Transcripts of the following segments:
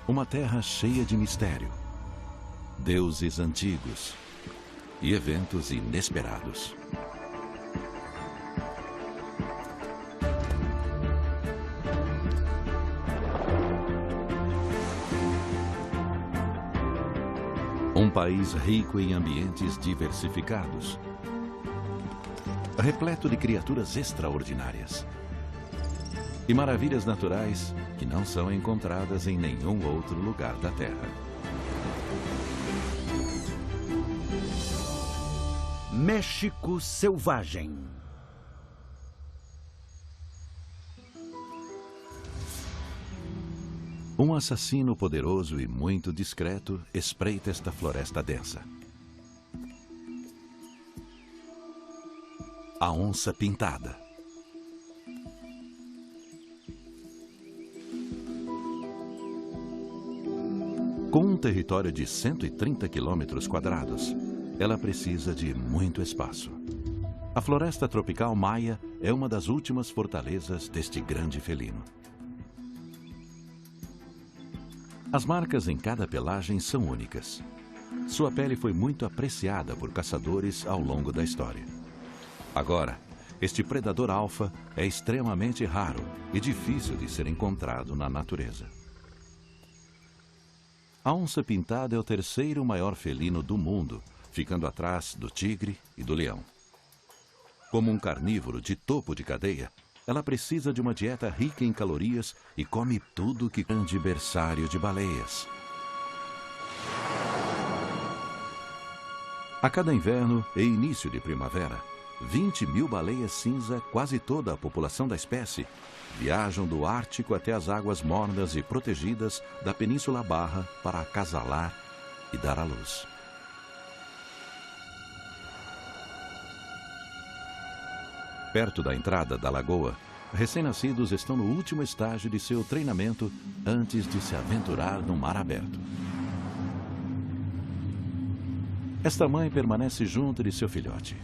Uma terra cheia de mistério, deuses antigos e eventos inesperados. Um país rico em ambientes diversificados, repleto de criaturas extraordinárias e maravilhas naturais que não são encontradas em nenhum outro lugar da Terra. México selvagem. Um assassino poderoso e muito discreto espreita esta floresta densa. A onça pintada. Com um território de 130 quilômetros quadrados, ela precisa de muito espaço. A floresta tropical maia é uma das últimas fortalezas deste grande felino. As marcas em cada pelagem são únicas. Sua pele foi muito apreciada por caçadores ao longo da história. Agora, este predador alfa é extremamente raro e difícil de ser encontrado na natureza. A onça pintada é o terceiro maior felino do mundo, ficando atrás do tigre e do leão. Como um carnívoro de topo de cadeia, ela precisa de uma dieta rica em calorias e come tudo que grande berçário de baleias. A cada inverno e início de primavera, 20 mil baleias cinza, quase toda a população da espécie, viajam do Ártico até as águas mornas e protegidas da Península Barra para acasalar e dar à luz. Perto da entrada da lagoa, recém-nascidos estão no último estágio de seu treinamento antes de se aventurar no mar aberto. Esta mãe permanece junto de seu filhote.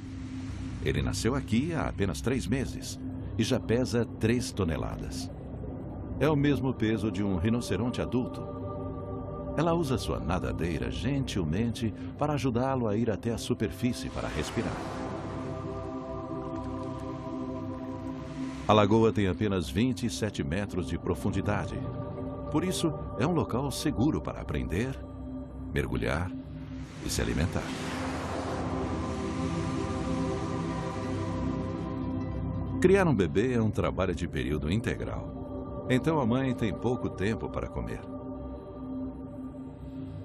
Ele nasceu aqui há apenas 3 meses e já pesa 3 toneladas. É o mesmo peso de um rinoceronte adulto. Ela usa sua nadadeira gentilmente para ajudá-lo a ir até a superfície para respirar. A lagoa tem apenas 27 metros de profundidade. Por isso, é um local seguro para aprender, mergulhar e se alimentar. Criar um bebê é um trabalho de período integral. Então a mãe tem pouco tempo para comer.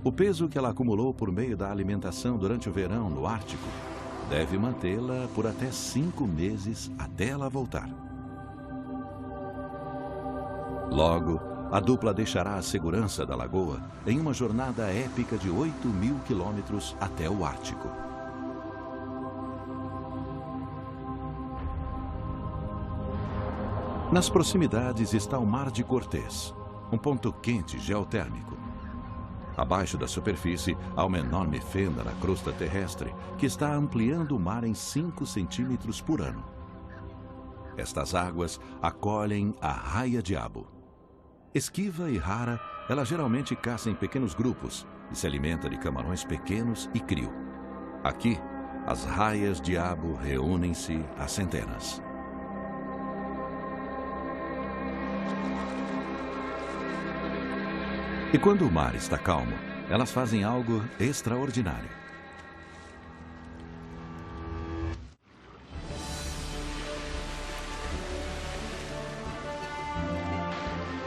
O peso que ela acumulou por meio da alimentação durante o verão no Ártico deve mantê-la por até 5 meses até ela voltar. Logo, a dupla deixará a segurança da lagoa em uma jornada épica de 8.000 quilômetros até o Ártico. Nas proximidades está o Mar de Cortés, um ponto quente geotérmico. Abaixo da superfície há uma enorme fenda na crosta terrestre que está ampliando o mar em 5 centímetros por ano. Estas águas acolhem a raia-diabo. Esquiva e rara, ela geralmente caça em pequenos grupos e se alimenta de camarões pequenos e crio. Aqui, as raias-diabo reúnem-se a centenas. E quando o mar está calmo, elas fazem algo extraordinário.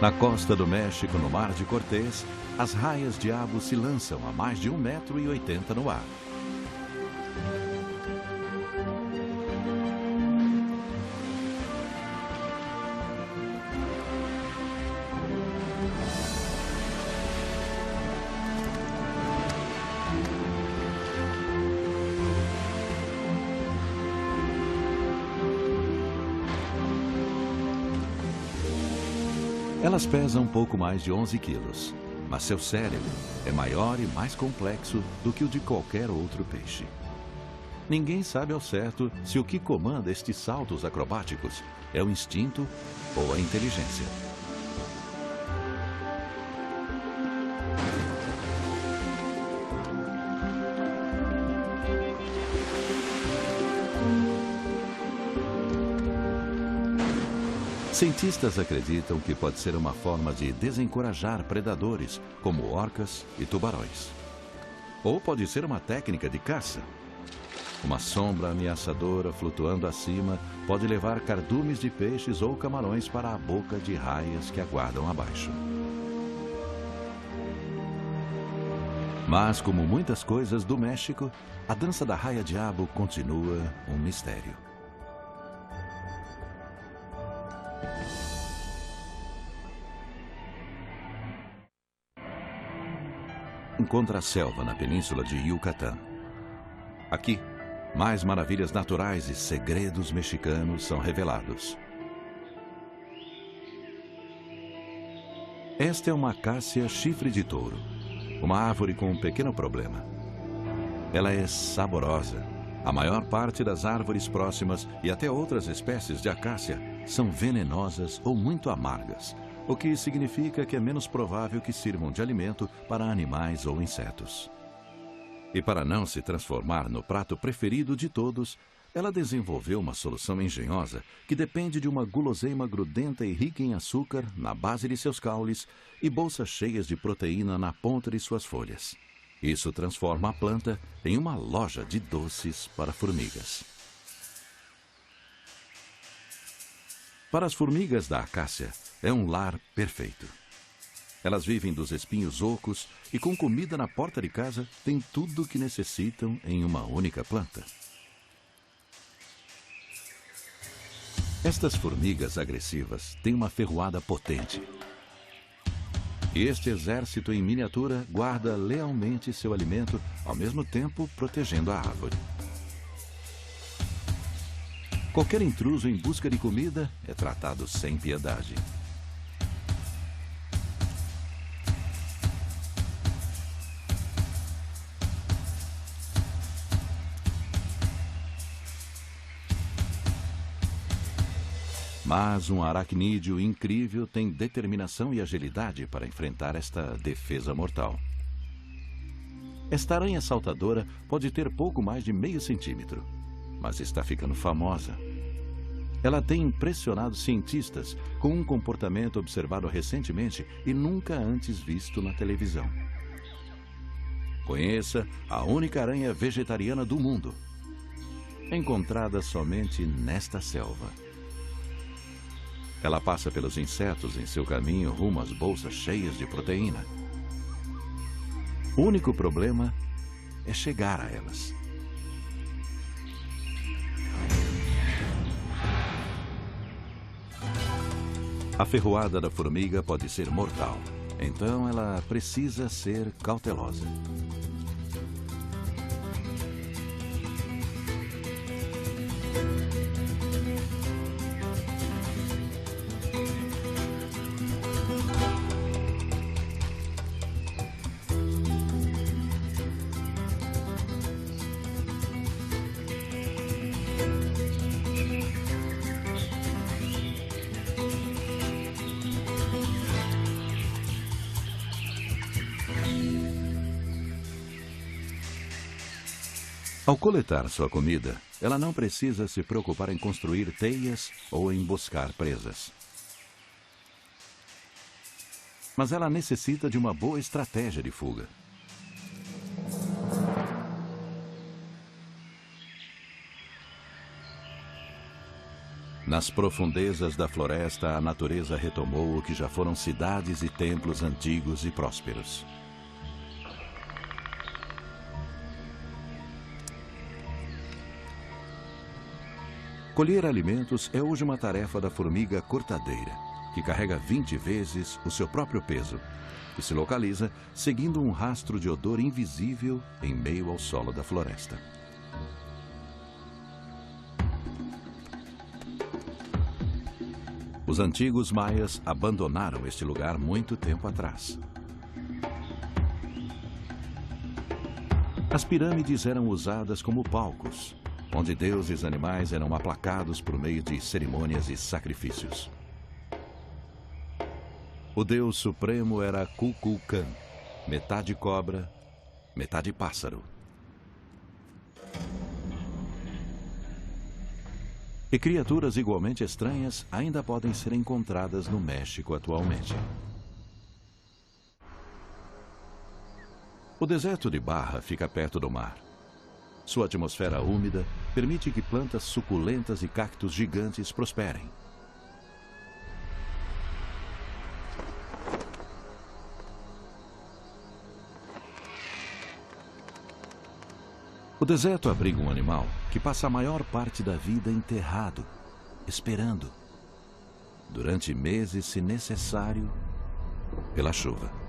Na costa do México, no Mar de Cortés, as raias-diabo se lançam a mais de 1,80 m no ar. Elas pesam um pouco mais de 11 quilos, mas seu cérebro é maior e mais complexo do que o de qualquer outro peixe. Ninguém sabe ao certo se o que comanda estes saltos acrobáticos é o instinto ou a inteligência. Cientistas acreditam que pode ser uma forma de desencorajar predadores, como orcas e tubarões. Ou pode ser uma técnica de caça. Uma sombra ameaçadora flutuando acima pode levar cardumes de peixes ou camarões para a boca de raias que aguardam abaixo. Mas, como muitas coisas do México, a dança da raia-diabo continua um mistério. Encontra a selva na península de Yucatán. Aqui, mais maravilhas naturais e segredos mexicanos são revelados. Esta é uma acácia chifre de touro, uma árvore com um pequeno problema. Ela é saborosa. A maior parte das árvores próximas e até outras espécies de acácia são venenosas ou muito amargas, o que significa que é menos provável que sirvam de alimento para animais ou insetos. E para não se transformar no prato preferido de todos, ela desenvolveu uma solução engenhosa que depende de uma guloseima grudenta e rica em açúcar na base de seus caules e bolsas cheias de proteína na ponta de suas folhas. Isso transforma a planta em uma loja de doces para formigas. Para as formigas da acácia, é um lar perfeito. Elas vivem dos espinhos ocos e, com comida na porta de casa, têm tudo o que necessitam em uma única planta. Estas formigas agressivas têm uma ferroada potente. E este exército em miniatura guarda lealmente seu alimento, ao mesmo tempo protegendo a árvore. Qualquer intruso em busca de comida é tratado sem piedade. Mas um aracnídeo incrível tem determinação e agilidade para enfrentar esta defesa mortal. Esta aranha saltadora pode ter pouco mais de meio centímetro, mas está ficando famosa. Ela tem impressionado cientistas com um comportamento observado recentemente e nunca antes visto na televisão. Conheça a única aranha vegetariana do mundo, encontrada somente nesta selva. Ela passa pelos insetos em seu caminho rumo às bolsas cheias de proteína. O único problema é chegar a elas. A ferroada da formiga pode ser mortal, então ela precisa ser cautelosa. Ao coletar sua comida, ela não precisa se preocupar em construir teias ou em buscar presas. Mas ela necessita de uma boa estratégia de fuga. Nas profundezas da floresta, a natureza retomou o que já foram cidades e templos antigos e prósperos. Colher alimentos é hoje uma tarefa da formiga cortadeira, que carrega 20 vezes o seu próprio peso e se localiza seguindo um rastro de odor invisível em meio ao solo da floresta. Os antigos maias abandonaram este lugar muito tempo atrás. As pirâmides eram usadas como palcos, onde deuses e animais eram aplacados por meio de cerimônias e sacrifícios. O deus supremo era Kukulkan, metade cobra, metade pássaro. E criaturas igualmente estranhas ainda podem ser encontradas no México atualmente. O deserto de Baja fica perto do mar. Sua atmosfera úmida permite que plantas suculentas e cactos gigantes prosperem. O deserto abriga um animal que passa a maior parte da vida enterrado, esperando, durante meses, se necessário, pela chuva.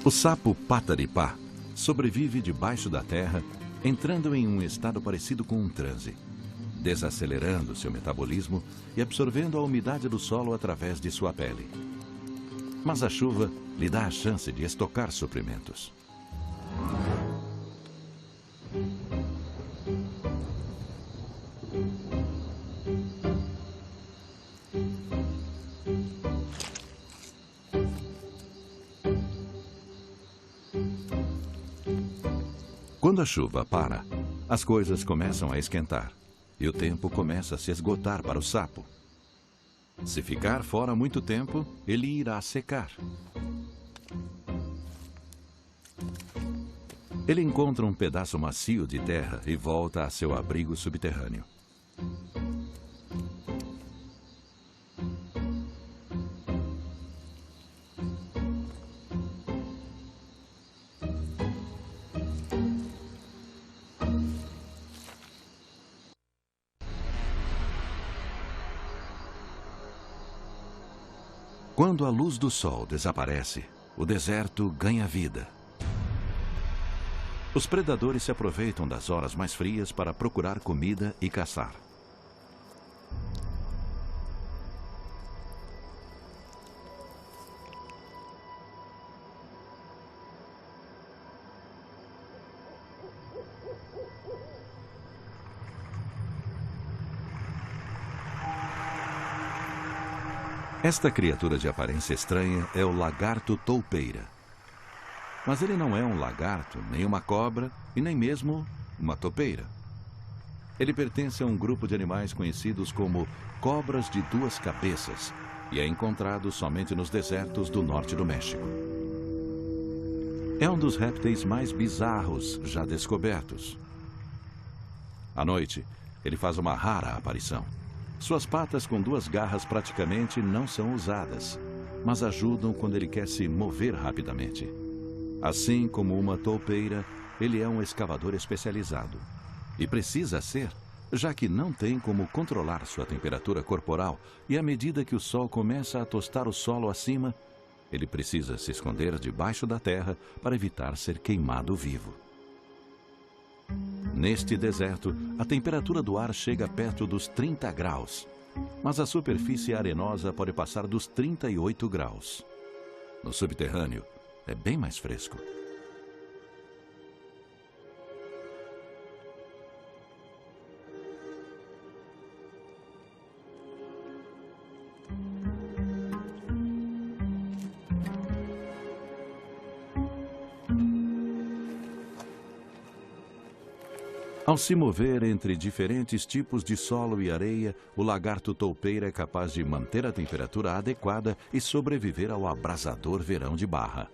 O sapo pataripá sobrevive debaixo da terra, entrando em um estado parecido com um transe, desacelerando seu metabolismo e absorvendo a umidade do solo através de sua pele. Mas a chuva lhe dá a chance de estocar suprimentos. Quando a chuva para, as coisas começam a esquentar e o tempo começa a se esgotar para o sapo. Se ficar fora muito tempo, ele irá secar. Ele encontra um pedaço macio de terra e volta a seu abrigo subterrâneo. Quando a luz do sol desaparece, o deserto ganha vida. Os predadores se aproveitam das horas mais frias para procurar comida e caçar. Esta criatura de aparência estranha é o lagarto toupeira. Mas ele não é um lagarto, nem uma cobra e nem mesmo uma toupeira. Ele pertence a um grupo de animais conhecidos como cobras de duas cabeças e é encontrado somente nos desertos do norte do México. É um dos répteis mais bizarros já descobertos. À noite, ele faz uma rara aparição. Suas patas com duas garras praticamente não são usadas, mas ajudam quando ele quer se mover rapidamente. Assim como uma toupeira, ele é um escavador especializado. E precisa ser, já que não tem como controlar sua temperatura corporal e à medida que o sol começa a tostar o solo acima, ele precisa se esconder debaixo da terra para evitar ser queimado vivo. Neste deserto, a temperatura do ar chega perto dos 30 graus, mas a superfície arenosa pode passar dos 38 graus. No subterrâneo, é bem mais fresco. Ao se mover entre diferentes tipos de solo e areia, o lagarto toupeira é capaz de manter a temperatura adequada e sobreviver ao abrasador verão de Baja.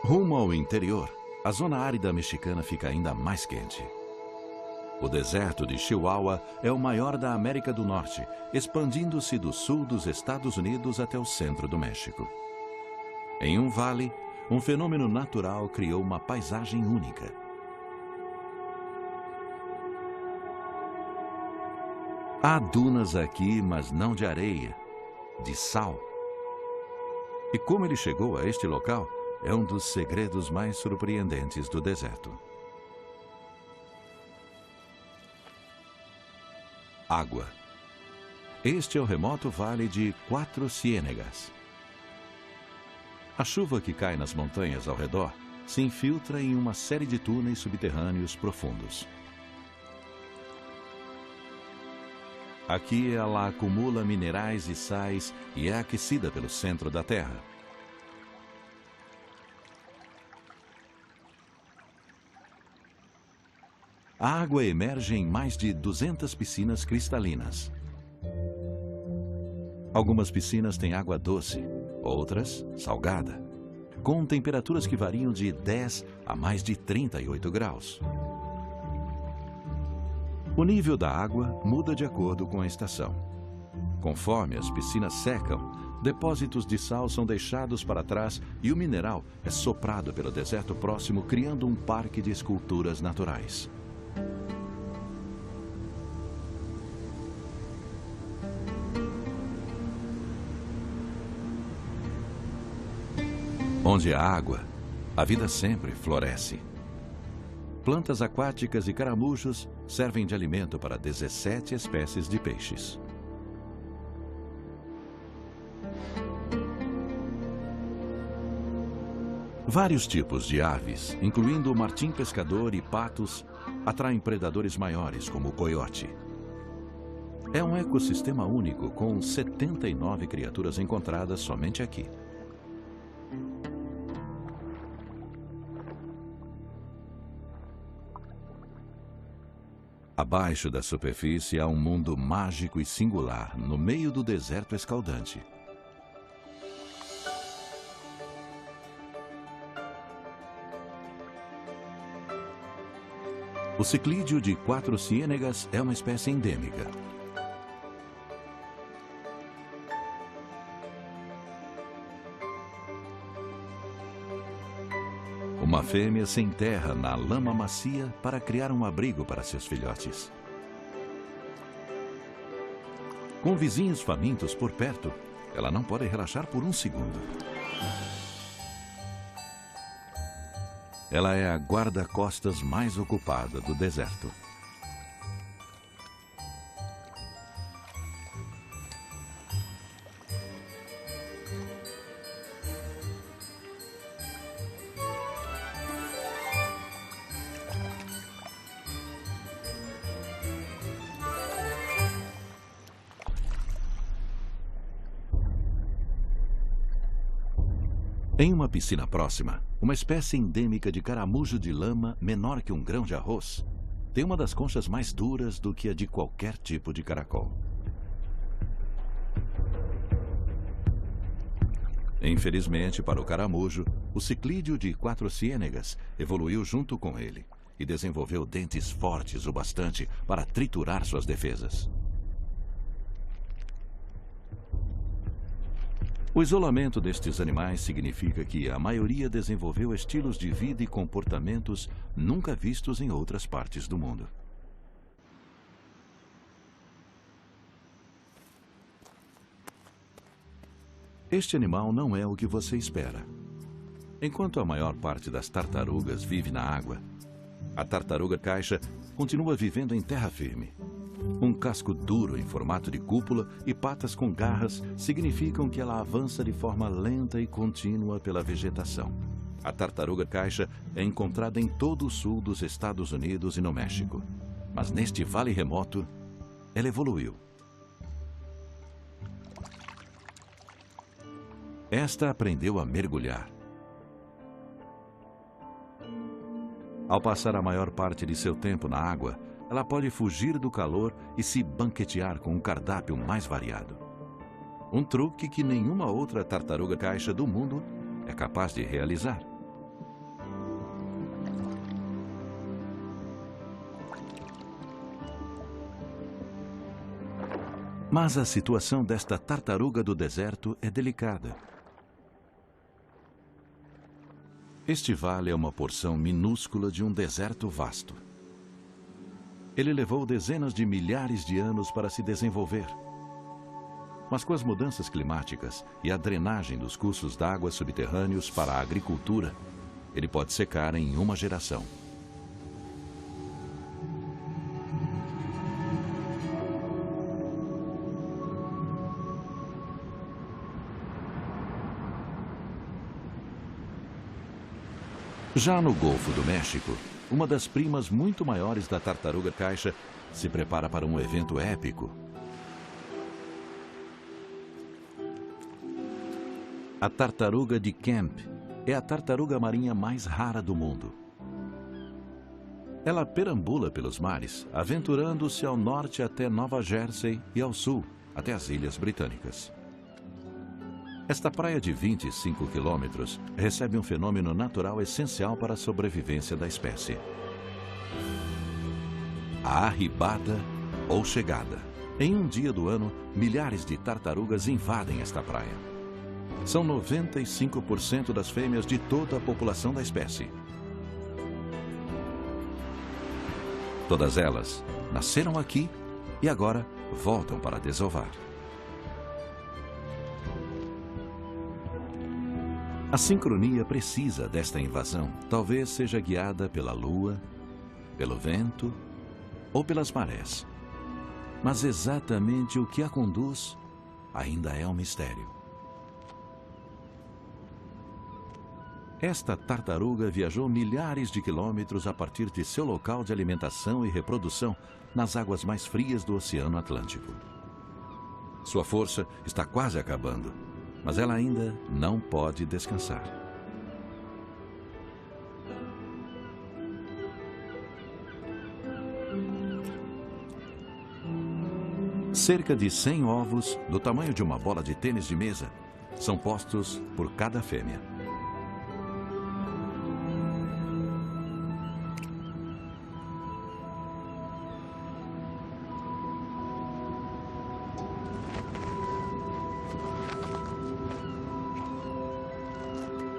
Rumo ao interior, a zona árida mexicana fica ainda mais quente. O deserto de Chihuahua é o maior da América do Norte, expandindo-se do sul dos Estados Unidos até o centro do México. Em um vale, um fenômeno natural criou uma paisagem única. Há dunas aqui, mas não de areia, de sal. E como ele chegou a este local, é um dos segredos mais surpreendentes do deserto. Água. Este é o remoto vale de Quatro Ciénegas. A chuva que cai nas montanhas ao redor se infiltra em uma série de túneis subterrâneos profundos. Aqui ela acumula minerais e sais e é aquecida pelo centro da Terra. A água emerge em mais de 200 piscinas cristalinas. Algumas piscinas têm água doce, outras salgada, com temperaturas que variam de 10 a mais de 38 graus. O nível da água muda de acordo com a estação. Conforme as piscinas secam, depósitos de sal são deixados para trás e o mineral é soprado pelo deserto próximo, criando um parque de esculturas naturais. Onde há água, a vida sempre floresce. Plantas aquáticas e caramujos servem de alimento para 17 espécies de peixes. Vários tipos de aves, incluindo o martim pescador e patos, atraem predadores maiores, como o coiote. É um ecossistema único, com 79 criaturas encontradas somente aqui. Abaixo da superfície há um mundo mágico e singular, no meio do deserto escaldante. O ciclídeo de 4 ciênegas é uma espécie endêmica. Uma fêmea se enterra na lama macia para criar um abrigo para seus filhotes. Com vizinhos famintos por perto, ela não pode relaxar por um segundo. Ela é a guarda-costas mais ocupada do deserto. Em uma piscina próxima, uma espécie endêmica de caramujo de lama menor que um grão de arroz tem uma das conchas mais duras do que a de qualquer tipo de caracol. Infelizmente para o caramujo, o ciclídeo de 4 ciênegas evoluiu junto com ele e desenvolveu dentes fortes o bastante para triturar suas defesas. O isolamento destes animais significa que a maioria desenvolveu estilos de vida e comportamentos nunca vistos em outras partes do mundo. Este animal não é o que você espera. Enquanto a maior parte das tartarugas vive na água, a tartaruga-caixa continua vivendo em terra firme. Um casco duro em formato de cúpula e patas com garras significam que ela avança de forma lenta e contínua pela vegetação. A tartaruga-caixa é encontrada em todo o sul dos Estados Unidos e no México. Mas neste vale remoto, ela evoluiu. Esta aprendeu a mergulhar. Ao passar a maior parte de seu tempo na água, ela pode fugir do calor e se banquetear com um cardápio mais variado. Um truque que nenhuma outra tartaruga-caixa do mundo é capaz de realizar. Mas a situação desta tartaruga do deserto é delicada. Este vale é uma porção minúscula de um deserto vasto. Ele levou dezenas de milhares de anos para se desenvolver. Mas com as mudanças climáticas e a drenagem dos cursos d'água subterrâneos para a agricultura, ele pode secar em uma geração. Já no Golfo do México, uma das primas muito maiores da tartaruga caixa se prepara para um evento épico. A tartaruga de Kemp é a tartaruga marinha mais rara do mundo. Ela perambula pelos mares, aventurando-se ao norte até Nova Jersey e ao sul, até as Ilhas Britânicas. Esta praia de 25 quilômetros recebe um fenômeno natural essencial para a sobrevivência da espécie: a arribada ou chegada. Em um dia do ano, milhares de tartarugas invadem esta praia. São 95% das fêmeas de toda a população da espécie. Todas elas nasceram aqui e agora voltam para desovar. A sincronia precisa desta invasão talvez seja guiada pela lua, pelo vento ou pelas marés. Mas exatamente o que a conduz ainda é um mistério. Esta tartaruga viajou milhares de quilômetros a partir de seu local de alimentação e reprodução nas águas mais frias do Oceano Atlântico. Sua força está quase acabando, mas ela ainda não pode descansar. Cerca de 100 ovos, do tamanho de uma bola de tênis de mesa, são postos por cada fêmea.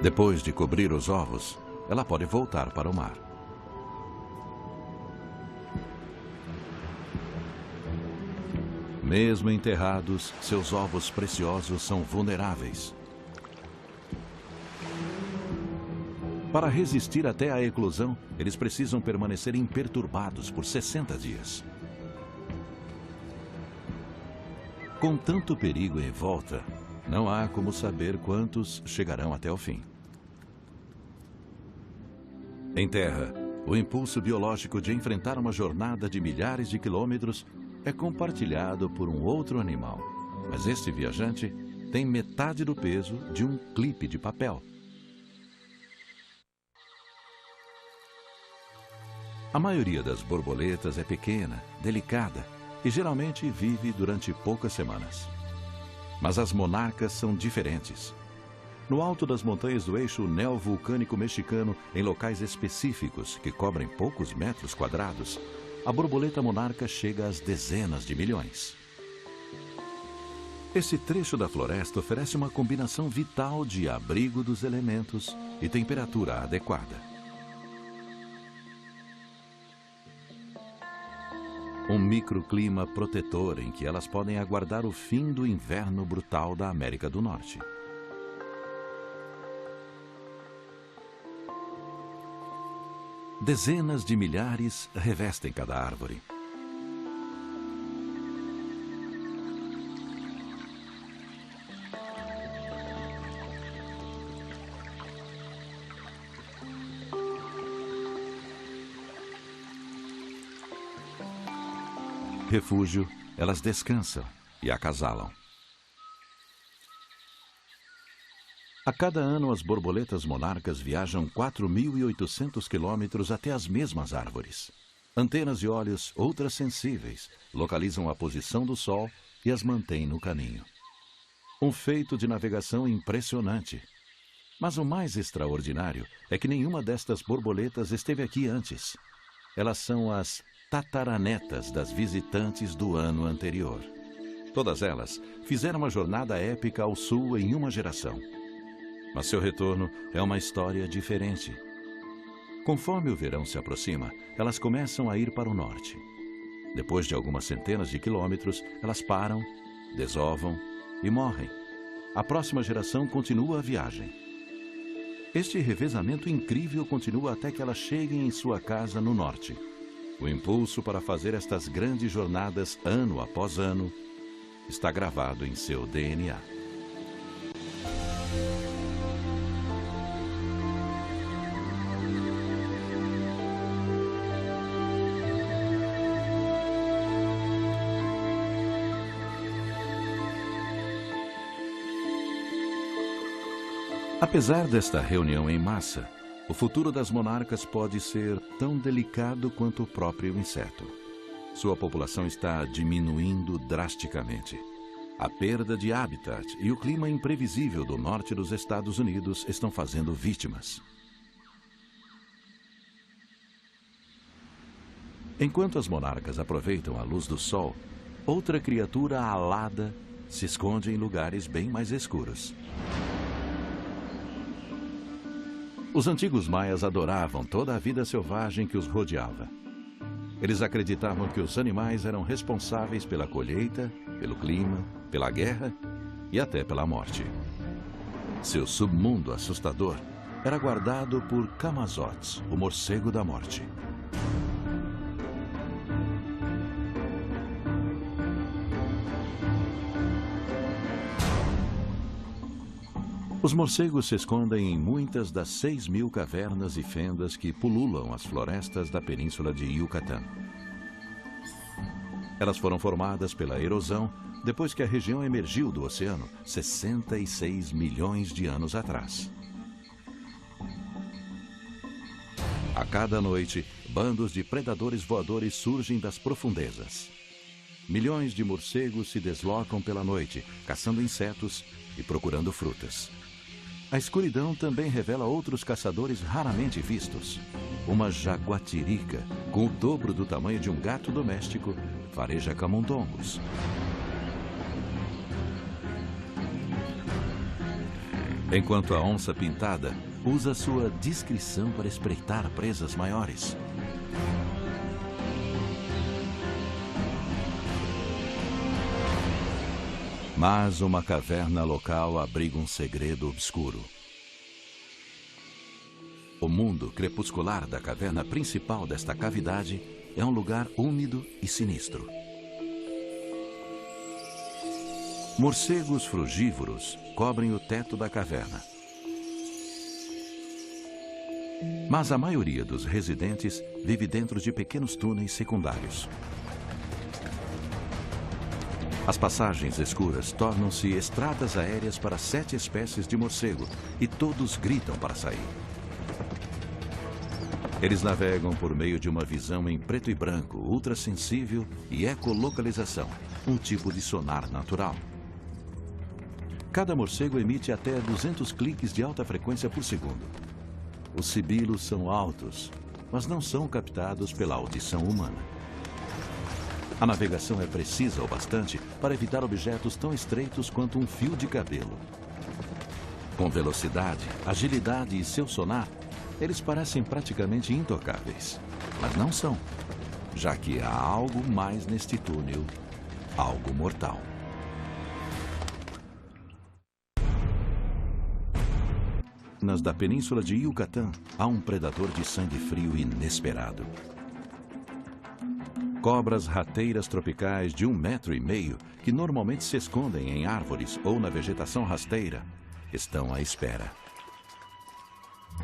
Depois de cobrir os ovos, ela pode voltar para o mar. Mesmo enterrados, seus ovos preciosos são vulneráveis. Para resistir até a eclosão, eles precisam permanecer imperturbados por 60 dias. Com tanto perigo em volta, não há como saber quantos chegarão até o fim. Em terra, o impulso biológico de enfrentar uma jornada de milhares de quilômetros é compartilhado por um outro animal. Mas este viajante tem metade do peso de um clipe de papel. A maioria das borboletas é pequena, delicada e geralmente vive durante poucas semanas. Mas as monarcas são diferentes. No alto das montanhas do eixo neovulcânico mexicano, em locais específicos que cobrem poucos metros quadrados, a borboleta monarca chega às dezenas de milhões. Esse trecho da floresta oferece uma combinação vital de abrigo dos elementos e temperatura adequada. Um microclima protetor em que elas podem aguardar o fim do inverno brutal da América do Norte. Dezenas de milhares revestem cada árvore. Refúgio, elas descansam e acasalam. A cada ano, as borboletas monarcas viajam 4.800 quilômetros até as mesmas árvores. Antenas de olhos, outras sensíveis, localizam a posição do sol e as mantêm no caminho. Um feito de navegação impressionante. Mas o mais extraordinário é que nenhuma destas borboletas esteve aqui antes. Elas são as tataranetas das visitantes do ano anterior. Todas elas fizeram uma jornada épica ao sul em uma geração. Mas seu retorno é uma história diferente. Conforme o verão se aproxima, elas começam a ir para o norte. Depois de algumas centenas de quilômetros, elas param, desovam e morrem. A próxima geração continua a viagem. Este revezamento incrível continua até que elas cheguem em sua casa no norte. O impulso para fazer estas grandes jornadas ano após ano está gravado em seu DNA. Apesar desta reunião em massa, o futuro das monarcas pode ser tão delicado quanto o próprio inseto. Sua população está diminuindo drasticamente. A perda de habitat e o clima imprevisível do norte dos Estados Unidos estão fazendo vítimas. Enquanto as monarcas aproveitam a luz do sol, outra criatura alada se esconde em lugares bem mais escuros. Os antigos maias adoravam toda a vida selvagem que os rodeava. Eles acreditavam que os animais eram responsáveis pela colheita, pelo clima, pela guerra e até pela morte. Seu submundo assustador era guardado por Camazotz, o morcego da morte. Os morcegos se escondem em muitas das 6.000 cavernas e fendas que pululam as florestas da península de Yucatán. Elas foram formadas pela erosão depois que a região emergiu do oceano 66 milhões de anos atrás. A cada noite, bandos de predadores voadores surgem das profundezas. Milhões de morcegos se deslocam pela noite, caçando insetos e procurando frutas. A escuridão também revela outros caçadores raramente vistos. Uma jaguatirica, com o dobro do tamanho de um gato doméstico, fareja camundongos. Enquanto a onça-pintada usa sua discrição para espreitar presas maiores. Mas uma caverna local abriga um segredo obscuro. O mundo crepuscular da caverna principal desta cavidade é um lugar úmido e sinistro. Morcegos frugívoros cobrem o teto da caverna. Mas a maioria dos residentes vive dentro de pequenos túneis secundários. As passagens escuras tornam-se estradas aéreas para 7 espécies de morcego e todos gritam para sair. Eles navegam por meio de uma visão em preto e branco, ultrassensível e ecolocalização, um tipo de sonar natural. Cada morcego emite até 200 cliques de alta frequência por segundo. Os sibilos são altos, mas não são captados pela audição humana. A navegação é precisa o bastante para evitar objetos tão estreitos quanto um fio de cabelo. Com velocidade, agilidade e seu sonar, eles parecem praticamente intocáveis. Mas não são, já que há algo mais neste túnel, algo mortal. Nas da península de Yucatán, há um predador de sangue frio inesperado. Cobras rateiras tropicais de 1,5 metro, que normalmente se escondem em árvores ou na vegetação rasteira, estão à espera.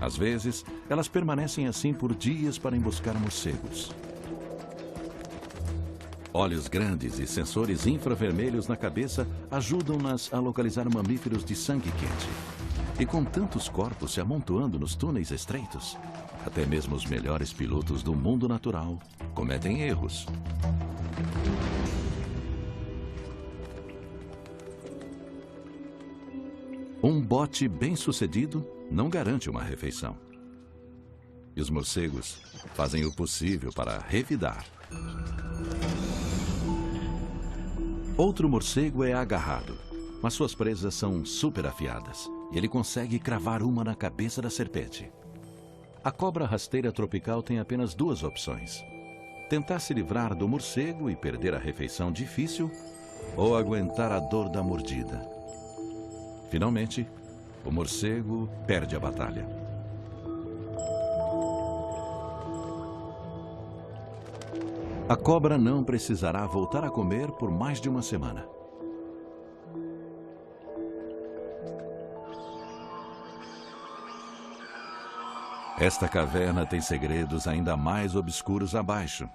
Às vezes, elas permanecem assim por dias para emboscar morcegos. Olhos grandes e sensores infravermelhos na cabeça ajudam-nas a localizar mamíferos de sangue quente. E com tantos corpos se amontoando nos túneis estreitos, até mesmo os melhores pilotos do mundo natural cometem erros. Um bote bem-sucedido não garante uma refeição. E os morcegos fazem o possível para revidar. Outro morcego é agarrado, mas suas presas são super afiadas e ele consegue cravar uma na cabeça da serpente. A cobra rasteira tropical tem apenas 2 opções: tentar se livrar do morcego e perder a refeição difícil, ou aguentar a dor da mordida. Finalmente, o morcego perde a batalha. A cobra não precisará voltar a comer por mais de uma semana. Esta caverna tem segredos ainda mais obscuros abaixo.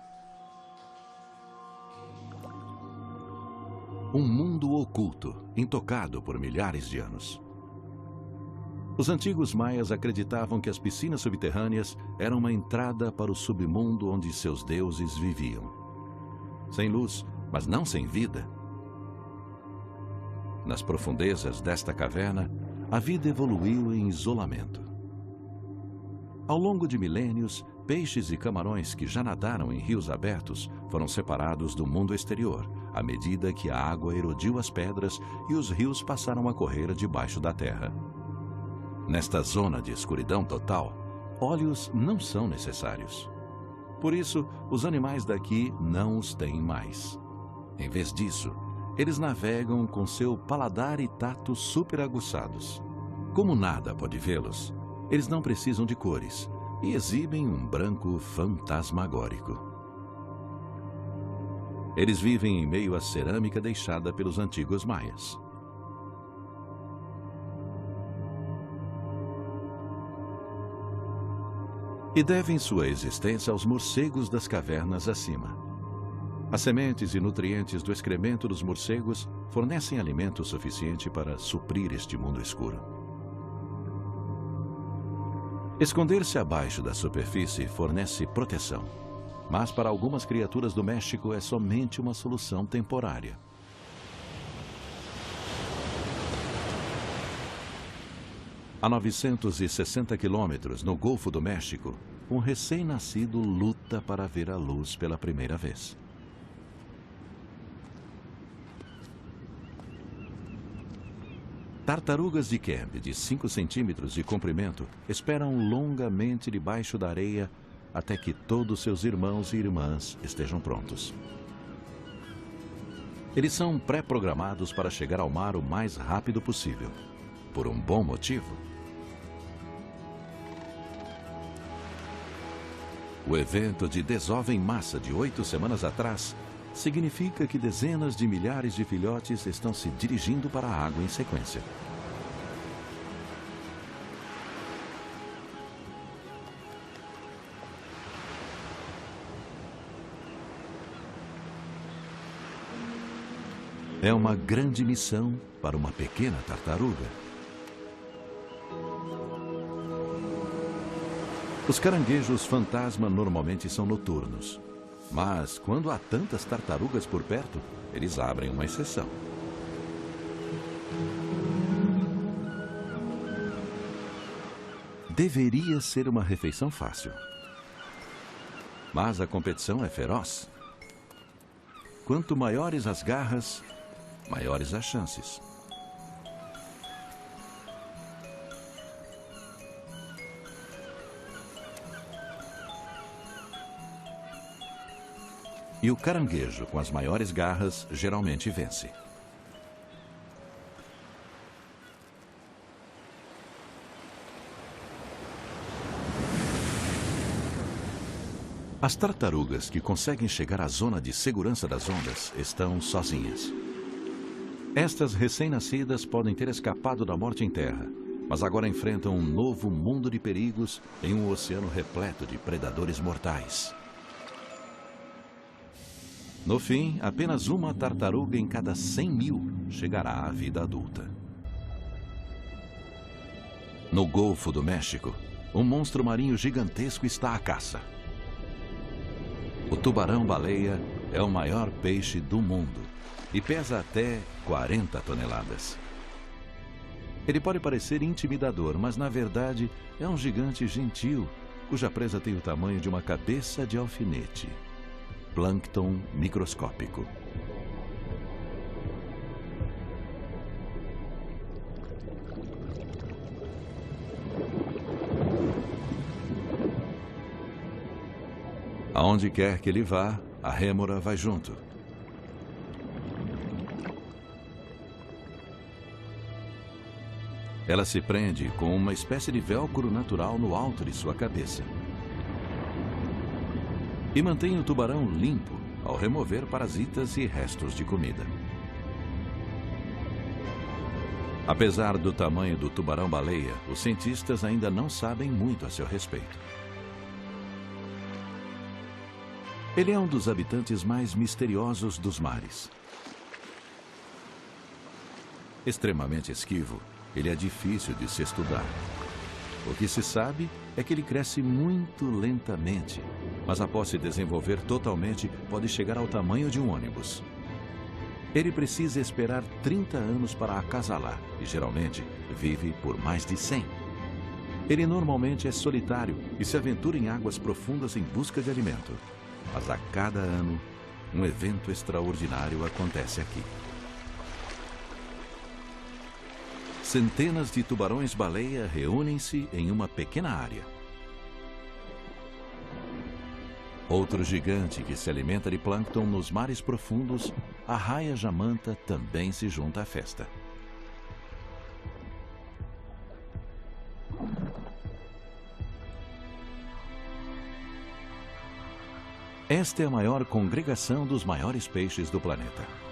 Um mundo oculto, intocado por milhares de anos. Os antigos maias acreditavam que as piscinas subterrâneas eram uma entrada para o submundo onde seus deuses viviam. Sem luz, mas não sem vida. Nas profundezas desta caverna, a vida evoluiu em isolamento. Ao longo de milênios, peixes e camarões que já nadaram em rios abertos foram separados do mundo exterior, à medida que a água erodiu as pedras e os rios passaram a correr debaixo da terra. Nesta zona de escuridão total, olhos não são necessários. Por isso, os animais daqui não os têm mais. Em vez disso, eles navegam com seu paladar e tato superaguçados. Como nada pode vê-los, eles não precisam de cores e exibem um branco fantasmagórico. Eles vivem em meio à cerâmica deixada pelos antigos maias. E devem sua existência aos morcegos das cavernas acima. As sementes e nutrientes do excremento dos morcegos fornecem alimento suficiente para suprir este mundo escuro. Esconder-se abaixo da superfície fornece proteção, mas para algumas criaturas do México é somente uma solução temporária. A 960 quilômetros no Golfo do México, um recém-nascido luta para ver a luz pela primeira vez. Tartarugas de Camp de 5 centímetros de comprimento esperam longamente debaixo da areia até que todos seus irmãos e irmãs estejam prontos. Eles são pré-programados para chegar ao mar o mais rápido possível, por um bom motivo. O evento de desova em massa de 8 semanas atrás significa que dezenas de milhares de filhotes estão se dirigindo para a água em sequência. É uma grande missão para uma pequena tartaruga. Os caranguejos fantasma normalmente são noturnos, mas quando há tantas tartarugas por perto, eles abrem uma exceção. Deveria ser uma refeição fácil, mas a competição é feroz. Quanto maiores as garras, maiores as chances. E o caranguejo com as maiores garras geralmente vence. As tartarugas que conseguem chegar à zona de segurança das ondas estão sozinhas. Estas recém-nascidas podem ter escapado da morte em terra, mas agora enfrentam um novo mundo de perigos em um oceano repleto de predadores mortais. No fim, apenas uma tartaruga em cada 100.000 chegará à vida adulta. No Golfo do México, um monstro marinho gigantesco está à caça. O tubarão-baleia é o maior peixe do mundo e pesa até 40 toneladas. Ele pode parecer intimidador, mas na verdade é um gigante gentil, cuja presa tem o tamanho de uma cabeça de alfinete. Plâncton microscópico. Aonde quer que ele vá, a rêmora vai junto. Ela se prende com uma espécie de velcro natural no alto de sua cabeça. E mantém o tubarão limpo ao remover parasitas e restos de comida. Apesar do tamanho do tubarão-baleia, os cientistas ainda não sabem muito a seu respeito. Ele é um dos habitantes mais misteriosos dos mares. Extremamente esquivo, ele é difícil de se estudar. O que se sabe é que ele cresce muito lentamente, mas após se desenvolver totalmente, pode chegar ao tamanho de um ônibus. Ele precisa esperar 30 anos para acasalar e geralmente vive por mais de 100. Ele normalmente é solitário e se aventura em águas profundas em busca de alimento. Mas a cada ano, um evento extraordinário acontece aqui. Centenas de tubarões-baleia reúnem-se em uma pequena área. Outro gigante que se alimenta de plâncton nos mares profundos, a raia-jamanta, também se junta à festa. Esta é a maior congregação dos maiores peixes do planeta.